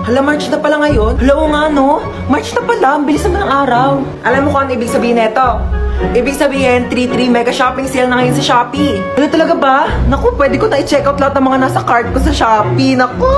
Hala, March na pala ngayon. Hala, oo nga, no? March na pala, ang bilis naman ng araw. Alam mo kung ano ibig sabihin nito? Ibig sabihin, 3-3 mega shopping sale na ngayon sa Shopee. Ano talaga ba? Naku, pwede ko na i-check out lahat ng mga nasa cart ko sa Shopee. Naku!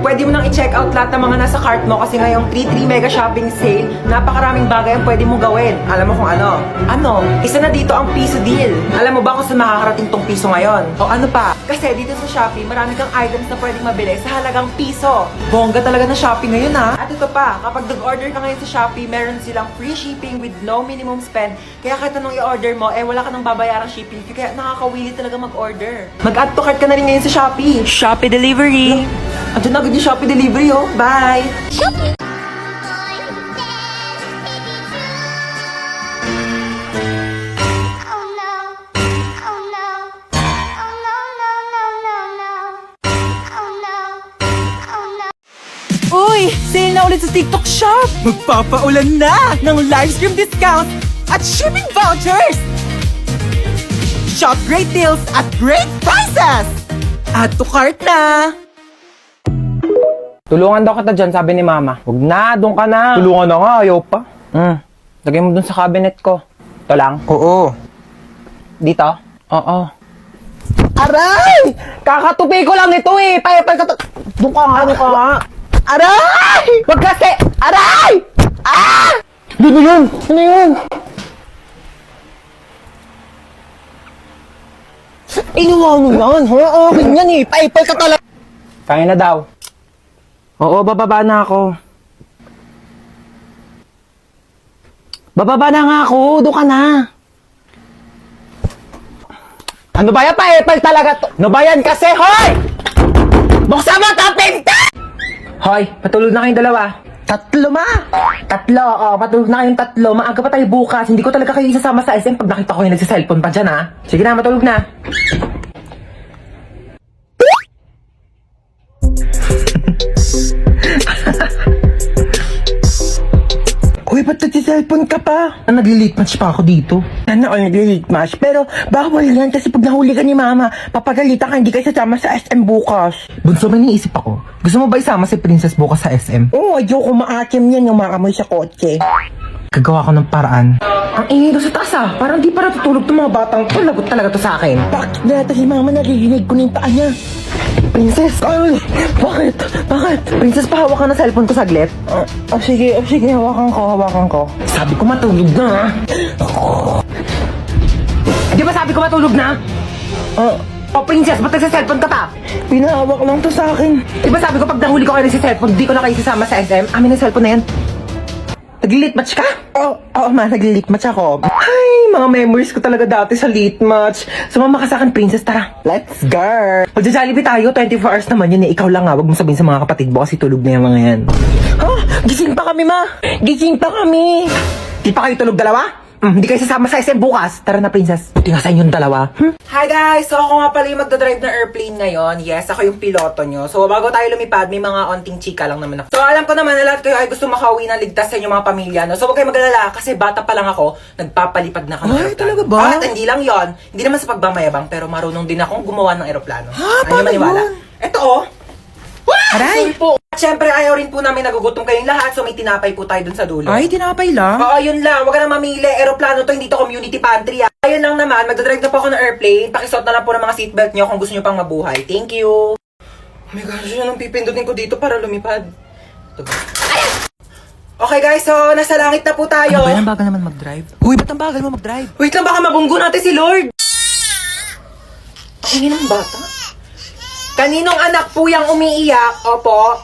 Pwede mo nang i-check out lahat ng mga nasa cart mo kasi ngayong 3-3 mega shopping sale, napakaraming bagay ang pwede mong gawin. Alam mo kung ano? Ano? Isa na dito ang piso deal. Alam mo ba kung saan makakarating tong piso ngayon? O ano pa? Kasi dito sa Shopee, marami kang items na pwedeng mabili sa halagang piso. Bongga talaga na Shopee ngayon, ha? At ito pa, kapag nag-order ka ngayon sa Shopee, meron silang free shipping with no minimum spend. Kaya kahit anong i-order mo, wala ka nang babayarang shipping fee. Kaya nakakawili talaga mag-order. Mag-add to cart ka na rin ngayon sa Shopee. Shopee Delivery! Andiyan na agad yung Shopee Delivery, oh. Bye! Uy! Sale na ulit sa TikTok Shop! Magpapaulan na ng live stream discount at shipping vouchers! Shop great deals at great prices! Add to cart na! Tulungan daw kita dyan, sabi ni Mama. Huwag na, doon ka na. Tulungan na nga, ayaw pa. Lagay mo doon sa cabinet ko. Ito lang? Oo. Dito? Oo. Aray! Kakatupi ko lang nito eh! Doon ka nga, doon ka nga. Aray! Wag kasi! Aray! Ah! Ano yun? Ano yun? Inuwa mo yan, ha? Okay yan eh. Paipal ka talaga. Kaya na daw. Oo, bababa na ako. Bababa na nga ako. Doon ka na. Ano ba yan? Paipal talaga to. Ano ba yan kasi, hoy! Buksan mo ka, pinta! Hoy, patulog na kayong dalawa. Tatlo, ma! Tatlo, patulog na kayong tatlo. Maaga pa tayo bukas. Hindi ko talaga kayo isasama sa SM pag nakita ko yung nagsiselfone pa dyan, ha? Sige na, matulog na. Uy, ba't nagsiselfone ka pa? Nagli-late match pa ako dito. Sana all nag-late match. Pero bawal yan kasi pag nahuli ka ni mama, papagalitan ka, hindi kayo sasama sa SM bukas. Bunso, may niisip ako. Gusto mo ba isama si Princess bukas sa SM? Oo, ayoko maakim yan yung makamoy sa kotse. Gagawa ko ng paraan. Ang ingay doon sa taas, ah. Parang di pa natutulog itong mga batang to. Lagot talaga to sa akin. Bakit nata si mama naririnig ko na yung paa niya? Princess! Ay, bakit? Bakit? Princess, pahawak ka ng cellphone ko saglit. Sige, hawakan ko. Sabi ko matulog na. Di ba sabi ko matulog na? Oh, Princess, ba't nagsa-cellphone ka pa? Pinahawak lang to sa akin. Di ba sabi ko pag nahuli ko kayo sa cellphone, di ko na kayo sasama sa SM? Amin ang cellphone na yan. Nag-late match ka? Oo, ma, nag-late match ako. Ay, mga memories ko talaga dati sa late match. Sumama ka sa akin, Princess, tara. Let's go! Magja-Jollibee tayo, 24 hours naman yun eh. Ikaw lang nga, wag mo sabihin sa mga kapatid mo kasi tulog na yung mga yan. Ha? Gising pa kami, ma! Gising pa kami! Di pa kayo tulog dalawa? Hindi kayo sasama sa SM bukas. Tara na, Princess. Buti nga sa inyong dalawa. Hi guys! So ako nga pala yung magdadrive ng airplane ngayon. Yes, ako yung piloto nyo. So bago tayo lumipad, may mga onting chika lang naman ako. So alam ko naman na lahat kayo ay gusto makauwi ng ligtas sa inyong mga pamilya. No? So huwag kayo mag-alala kasi bata pa lang ako, nagpapalipad na kami. Ay, talaga ba? At hindi lang yon, hindi naman sa pagmamayabang, pero marunong din akong gumawa ng aeroplano. Ha? Ano Paano maniwala? yun? Ito oh! Aray! Sorry po. At syempre, ayaw rin po namin nagugutom kayong lahat, so may tinapay po tayo dun sa dulo. Ay, tinapay lang. Oo, yun lang. Huwag ka na mamili. Aeroplano to, hindi to community pantry. Ayun lang naman, magdadrive na po ako ng airplane. Pakisuot na lang po ng mga seatbelt nyo kung gusto nyo pang mabuhay. Thank you. Oh my gosh, yun ang pipindutin ko dito para lumipad. Ito ba? Okay guys, so nasa langit na po tayo. Ano ba yan? Bagal naman mag-drive? Uy, ba't ang bagal mo mag-drive? Wait lang, baka mabunggo natin si Lord. Ang ingin ng bata. Kaninong anak po yung umiiyak? Opo.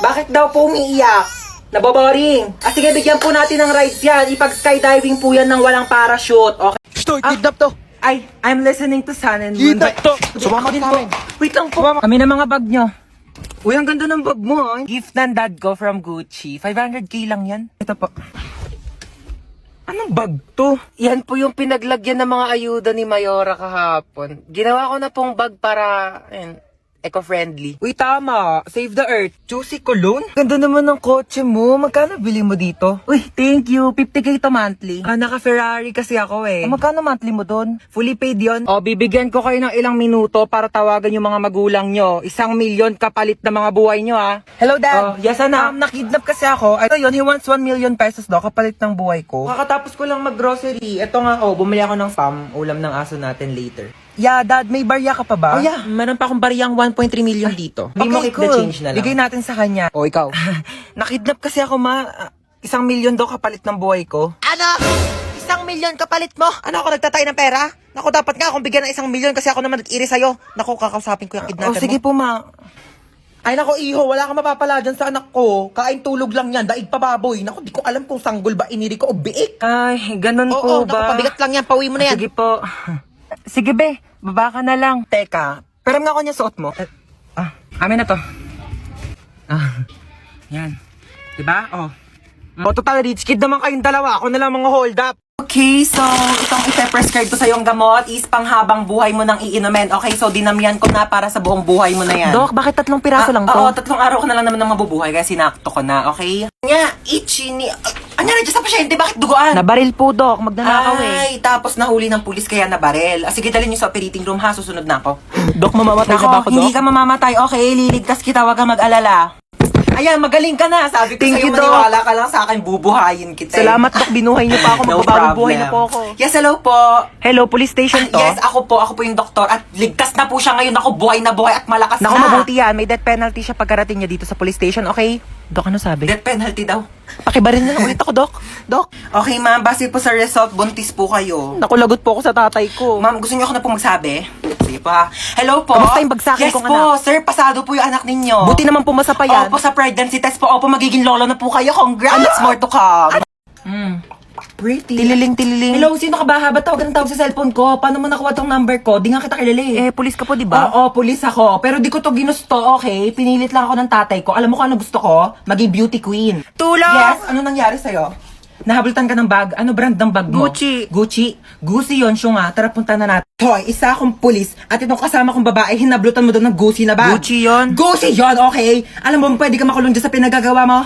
Bakit daw po umiiyak? Naboboring. Sige, bigyan po natin ng rides yan. Ipag-skydiving po yan ng walang parachute. Okay? Stoy, kidnap to! Ay, I'm listening to Sun and Moon. Kidnap to! Sumama din namin. Wait lang po. Kami na mga bag nyo. Uy, ang ganda ng bag mo. Ah. Gift ng dad ko from Gucci. 500k lang yan. Ito po. Anong bag to? Yan po yung pinaglagyan ng mga ayuda ni Mayora kahapon. Ginawa ko na pong bag para Eco-friendly. Uy, tama. Save the earth. Juicy Cologne? Ganda naman ng kotse mo. Magkano bili mo dito? Uy, thank you. 50k to monthly. Naka-Ferrari kasi ako eh. Magkano monthly mo doon? Fully paid yon. O, bibigyan ko kayo ng ilang minuto para tawagan yung mga magulang nyo. 1,000,000 kapalit na mga buhay nyo, ha? Hello, Dad. Yes, anak. Nakidnap kasi ako. Ito yun, he wants 1,000,000 pesos daw kapalit ng buhay ko. Kakatapos ko lang mag-grocery. Ito nga, bumili ako ng spam. Ulam ng aso natin later. Yeah, Dad, may barya ka pa ba? Oh yeah, meron pa akong bariyang 1.3 million dito. Hindi mo Okay, keep the cool. change na lang. Bigay natin sa kanya. O, ikaw. Nakidnap kasi ako, ma. 1,000,000 daw kapalit ng buhay ko. Ano? 1,000,000 kapalit mo? Ano ako nagtatay ng pera? Naku, dapat nga akong bigyan ng 1,000,000 kasi ako naman nag-iri sa'yo. Naku, kakausapin ko yung kidnapper O, sige mo. po, ma. Ay, nako, iho, wala kang mapapala dyan sa anak ko. Kain tulog lang yan, daig pa baboy. Nako, di ko alam kung sanggol ba iniri ko o biik. Ay, ganun Oo, naku, pabigat lang yan. Pauwi mo na yan. Sige po. Sige, be. Baba ka na lang. Teka, peram nga ako niya suot mo. Amin na to. Yan. Diba? O, total rich kid naman kayong dalawa. Ako na lang mga hold up. Okay, so itong i-prescribe ko sa yung gamot is panghabang buhay mo nang iinumin. Okay, so dinamihan ko na para sa buong buhay mo na yan. Dok, bakit 3 piraso lang to? Oo, 3 araw ka na lang naman nang mabubuhay kaya sinakto ko na, okay? Nga, itchy ni... Anya na dyan sa pasyente, bakit duguan? Nabaril po, Dok. Magnanakaw eh. Ay, tapos nahuli ng pulis kaya nabarel. Sige, dalhin niyo sa operating room ha, susunod na ako. Dok, mamamatay na ba ako, Dok? Hindi ka mamamatay, okay? Liligtas kita, wag kang mag-alala. Ayan, magaling ka na. Sabi ko Thank sa'yo, you, Doc. maniwala ka lang sa akin, bubuhayin kita. Salamat, Dok. Binuhay niyo pa ako. No Magpabagong buhay na problem. po ako. Yes, hello po. Hello, police station to? Yes, ako po yung doktor at ligtas na po siya ngayon. Ako, buhay na buhay at malakas Naku, na. mabuti yan. May death penalty siya pagkarating niya dito sa police station, okay? Dok, ano sabi? Death penalty daw. Pakibaril na lang ulit ako, Dok. Dok. Okay, ma'am, base po sa result, buntis po kayo. Naku, lagot po ako sa tatay ko. Ma'am, gusto niyo ako na po magsabi? Sige po ha. Hello po. Kamusta yung bagsakin yes kong po, anak? sir, pasado po yung anak ninyo. Buti naman pumasa pa yan. Opo, sa pregnancy test po. Opo, magiging lolo na po kayo. Congrats, more to come. Pretty. Tililing. Hello, sino ka ba? Ba't tawag ng tawag sa cellphone ko? Paano mo nakuha tong number ko? Di nga kita kilala eh. Police ka po, di ba? Oo, pulis ako. Pero di ko to ginusto, okay? Pinilit lang ako ng tatay ko. Alam mo kung ano gusto ko? Maging beauty queen. Tulong! Yes, ano nangyari sa'yo? Nahabultan ka ng bag? Ano brand ng bag mo? Gucci. Gucci? Gucci yun, siya nga. Tara, punta na natin. Hoy, isa akong pulis at itong kasama kong babae, hinablutan mo doon ng Gucci na bag. Gucci yun? Gucci yun, okay? Alam mo, pwede ka makulong dyan sa pinagagawa mo?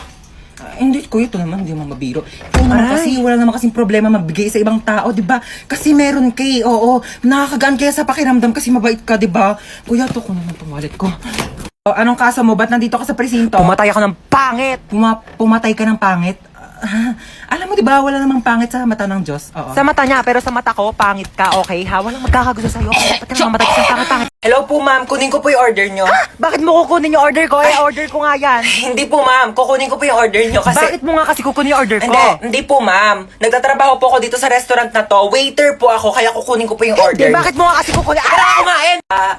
Hindi, kuya, ito naman, hindi mo mabiro. Ikaw naman Aray. kasi, wala naman kasing problema magbigay sa ibang tao, di ba? Kasi meron kay, oo, nakakagaan kaya sa pakiramdam kasi mabait ka, di ba? Kuya, ito ko naman itong wallet ko. O, anong kaso mo? Ba't nandito ka sa presinto? Pumatay ako ng pangit! Pumatay ka ng pangit? Alam mo, di ba, wala namang pangit sa mata ng Diyos. Oo. Sa mata niya, pero sa mata ko, pangit ka, okay? Ha? Walang magkakagusto sa'yo. Ba't ka naman matay ka sa pangit? Hello po, ma'am. Kunin ko po yung order nyo. Bakit mo kukunin yung order ko? Order ko nga yan. Hindi po, ma'am. Kukunin ko po yung order nyo kasi... Bakit mo nga kasi kukunin yung order ko? Hindi po, ma'am. Nagtatrabaho po ako dito sa restaurant na to. Waiter po ako, kaya kukunin ko po yung order. Bakit mo nga kasi kukunin? Tara, kumain!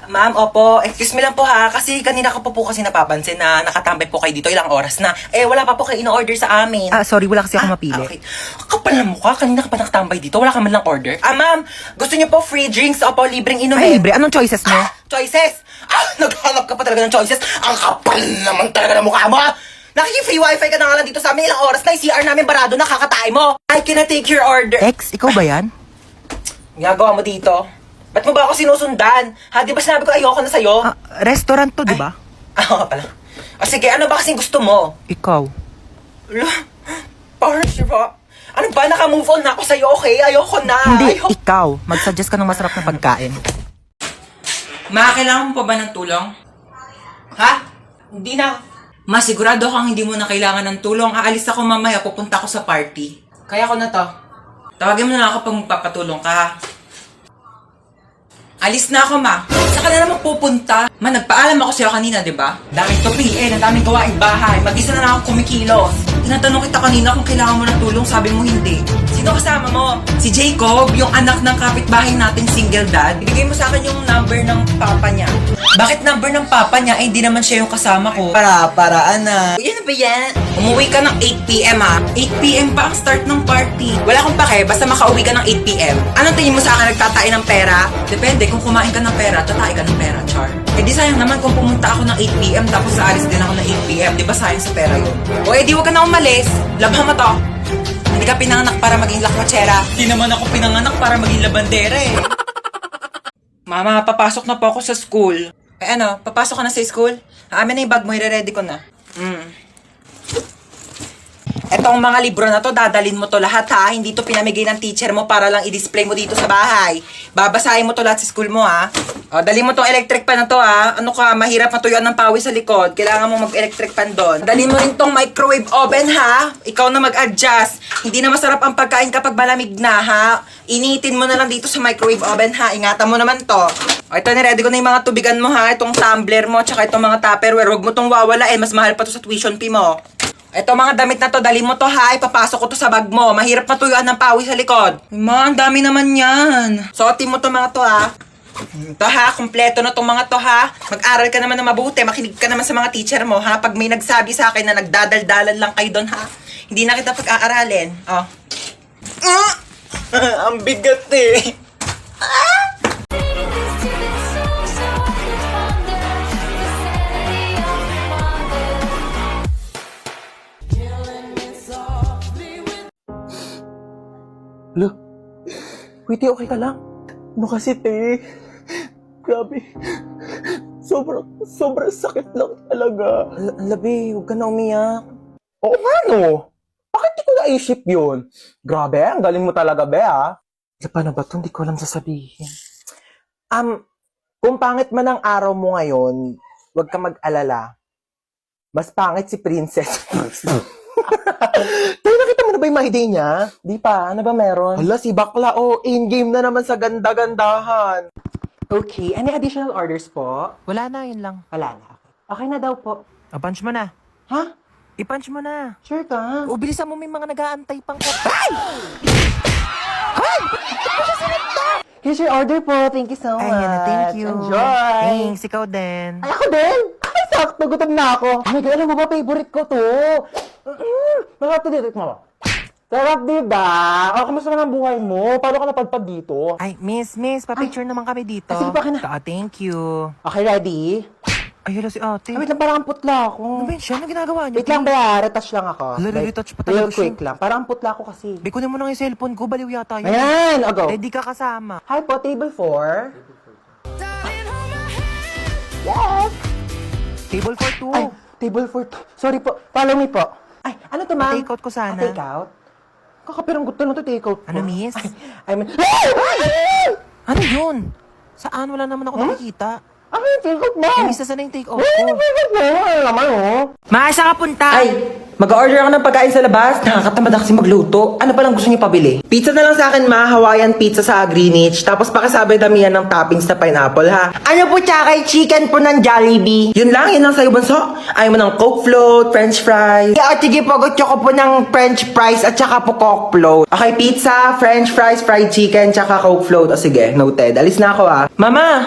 Ma'am, opo, excuse me lang po ha. Kasi kanina ko po kasi napapansin na nakatambay po kayo dito ilang oras na. Eh, wala pa po kayo in-order sa amin. Sorry, wala kasi ako mapili. Okay. Kapal na mukha, kanina ka pa nakatambay dito. Wala ka man lang order. Ma'am, gusto niyo po free drinks? Opo, libreng inumin. Ay, libre. Anong choices mo? Choices! Naghanap ka pa talaga ng choices. Ang kapal naman talaga ng mukha mo. Nakiki-free wifi ka na nga lang dito sa amin. Ilang oras na yung CR namin barado na kakatay mo. I cannot take your order. Ex, ikaw ba yan? Ginagawa mo dito? Ba't mo ba ako sinusundan? Ha, di ba sinabi ko ayoko na sa'yo? Restaurant to, di ba? Oo nga pala. Sige, ano ba kasing gusto mo? Ikaw. Parang siya. Ano ba? Naka-move on na ako sa'yo, okay? Ayoko na. Hindi, Ayoko. ikaw. Mag-suggest ka ng masarap na pagkain. Kailangan mo pa ba ng tulong? Ha? Hindi na. Masigurado kang hindi mo na kailangan ng tulong. Aalis ako mamaya, pupunta ako sa party. Kaya ko na to. Tawagin mo na ako pag magpapatulong ka, ha? Alis na ako, ma. Saan ka na naman pupunta? Ma, nagpaalam ako sa'yo kanina, di ba? Daming tupiin, ang daming gawaing bahay. Mag-isa na lang ako kumikilos. Tinatanong kita kanina kung kailangan mo ng tulong, sabi mo hindi. Sino kasama mo? Si Jacob, yung anak ng kapitbahay natin single dad. Ibigay mo sa akin yung number ng papa niya. Bakit number ng papa niya? Eh, hindi naman siya yung kasama ko. Paraan na. Uy, ano ba yan? Umuwi ka ng 8pm, ha? 8pm pa ang start ng party. Wala akong pake, basta makauwi ka ng 8pm. Anong tingin mo sa akin, nagtatain ng pera? Depende, kung kumain ka ng pera, tatain ka ng pera, char. Eh di sayang naman kung pumunta ako ng 8pm tapos aalis din ako ng 8pm. Di ba sayang sa pera yun? O eh di wag ka na umalis. Labhan mo to. Hindi ka pinanganak para maging lakwatsera. Di naman ako pinanganak para maging labandera eh. Mama, papasok na po ako sa school. Eh ano, papasok ka na sa school? Amin na yung bag mo, i-ready ko na. Etong mga libro na to, dadalin mo to lahat ha. Hindi to pinamigay ng teacher mo para lang i-display mo dito sa bahay. Babasahin mo to lahat sa school mo ha. O, dali mo tong electric pan na to ha. Ano ka, mahirap matuyuan ng pawis sa likod. Kailangan mo mag-electric pan doon. Dali mo rin tong microwave oven ha. Ikaw na mag-adjust. Hindi na masarap ang pagkain kapag malamig na ha. Initin mo na lang dito sa microwave oven ha. Ingatan mo naman to. O, ito, niready ko na yung mga tubigan mo ha. Itong tumbler mo, tsaka itong mga tupperware. Huwag mo tong wawalain. Mas mahal pa to sa tuition fee mo. Ito mga damit na to, dali mo to ha, ipapasok ko to sa bag mo. Mahirap matuyuan ng pawis sa likod. Ma, ang dami naman yan. Suotin mo to mga to ha. Ito ha, kumpleto na tong mga to ha. Mag-aral ka naman na mabuti, makinig ka naman sa mga teacher mo ha. Pag may nagsabi sa akin na nagdadaldalan lang kayo doon ha, hindi na kita pag-aaralin. Oh. Ang bigat eh. Lo, wait, okay ka lang? Ano kasi, te? Grabe. Sobrang sakit lang talaga. Labi, huwag ka na umiyak. Oo nga, no? Bakit di ko naisip yun? Grabe, ang galing mo talaga, be, ah. Paano ba ito? Hindi ko alam sasabihin. Kung pangit man ang araw mo ngayon, huwag ka mag-alala. Mas pangit si Princess. Tayo, nakita mo na ba yung mahiday niya? Di pa, ano ba meron? Hala, si Bakla, in-game na naman sa ganda-gandahan. Okay, any additional orders po? Wala na, yun lang. Wala na. Okay na daw po. Punch mo na. Ha? I-punch mo na. Sure ka? O, bilisan mo, may mga nag-aantay pang Here's your order po. Thank you so much. Ayun na, thank you. Enjoy. Thanks, ikaw din. Ay, ako din. Ay, sakto. Gutom na ako. Oh my God, alam mo ba, favorite ko to. Masarap to dito. Mama. Sarap, diba? Kamusta naman ang buhay mo? Paano ka napadpad dito? Ay, miss, pa-picture naman kami dito. Sige, pa ka na. Thank you. Okay, ready? Ay, hala si ate. Ay, wait lang, parang ang putla ako. Ano ba yun siya? Ano ginagawa niyo? Wait lang, ba? Retouch lang ako. Hala, Like, retouch pa talaga real quick lang. Parang ang putla ako kasi. Kunin mo na yung cellphone ko. Baliw yata yun. Ayan, o go. Eh, di ka kasama. Hi po, table 4. Yes! Table for two. Ay, table 4. Sorry po, follow me po. Ay, ano to, ma'am? Take out ko sana. Take out? Kakapirang gusto na to, take out po. Ano, miss? I mean, Ano yun? Saan? Wala naman ako nakikita. ano yung take out mo? Eh, miss, saan na yung take out Ay, ko? take out mo. Ano naman, oh? Maasa ka punta? Ay, mag-order ako ng pagkain sa labas. Nakakatamad na kasi magluto. Ano palang gusto niyo pabili? Pizza na lang sa akin, ma. Hawaiian pizza sa Greenwich. Tapos pakisabi damihan ng toppings na pineapple, ha? Ano po tsaka chicken po ng Jollibee? Yun lang sa'yo, bunso. Ayaw mo ng Coke float, French fries. Yeah, sige po, gusto ko po ng French fries at tsaka po Coke float. Okay, pizza, French fries, fried chicken, tsaka Coke float. O sige, noted. Alis na ako, ha? Mama!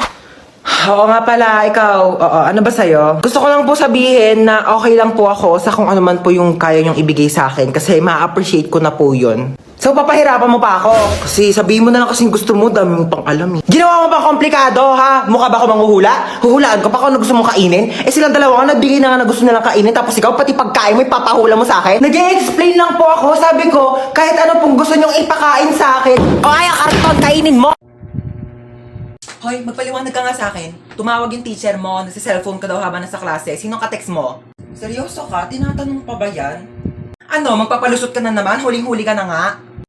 Oo nga pala, ikaw. Oo, ano ba sa'yo? Gusto ko lang po sabihin na okay lang po ako sa kung ano man po yung kaya niyong ibigay sa akin kasi ma-appreciate ko na po yun. So, papahirapan mo pa ako. Kasi sabihin mo na lang kasing gusto mo, dami mo pang alam eh. Ginawa mo pa komplikado, ha? Mukha ba ako manghuhula? Huhulaan ko pa kung ano gusto mong kainin? Eh, silang dalawa nga nagbigay na nga na gusto nilang kainin tapos ikaw pati pagkain mo ipapahula mo sa akin? Nag-i-explain lang po ako. Sabi ko, kahit ano pong gusto niyong ipakain sa akin. O ay, karton, kainin mo! Hoy, magpaliwanag ka nga sa akin. Tumawag yung teacher mo, nagsi-cellphone ka daw habang nasa klase. Sinong ka-text mo? Seryoso ka? Tinatanong pa ba yan? Ano, magpapalusot ka na naman? Huling-huli ka na nga?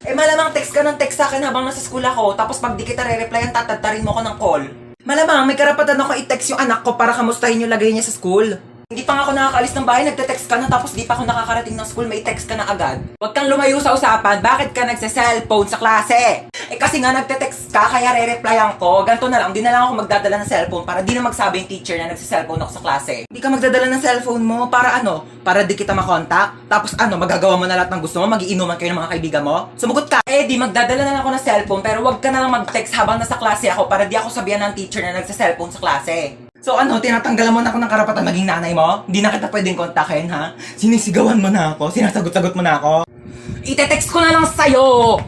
Eh malamang text ka ng text sa akin habang nasa school ako, tapos pag di kita re-replyan, tatadtarin mo ko ng call. Malamang may karapatan ako i-text yung anak ko para kamustahin yung lagay niya sa school. Hindi pa nga ako nakakaalis ng bahay, nagte-text ka na tapos di pa ako nakakarating ng school, may text ka na agad. Huwag kang lumayo sa usapan, bakit ka nagse-cellphone sa klase? Eh kasi nga nagte-text ka, kaya re-replyan ko. Ganto na lang, di na lang ako magdadala ng cellphone para di na magsabi yung teacher na nagse-cellphone ako sa klase. Hindi ka magdadala ng cellphone mo, para ano? Para di kita makontak? Tapos ano, magagawa mo na lahat ng gusto mo, magiinuman kayo ng mga kaibigan mo? Sumugot ka! Eh di, magdadala na lang ako ng cellphone, pero wag ka na lang mag-text habang nasa klase ako para di ako sabihan ng teacher na nagse-cellphone sa klase. So ano, tinatanggalan mo na ako ng karapatan maging nanay mo? Hindi na kita pwedeng kontakin, ha? Sinisigawan mo na ako, sinasagot-sagot mo na ako. Ite-text ko na lang sa'yo!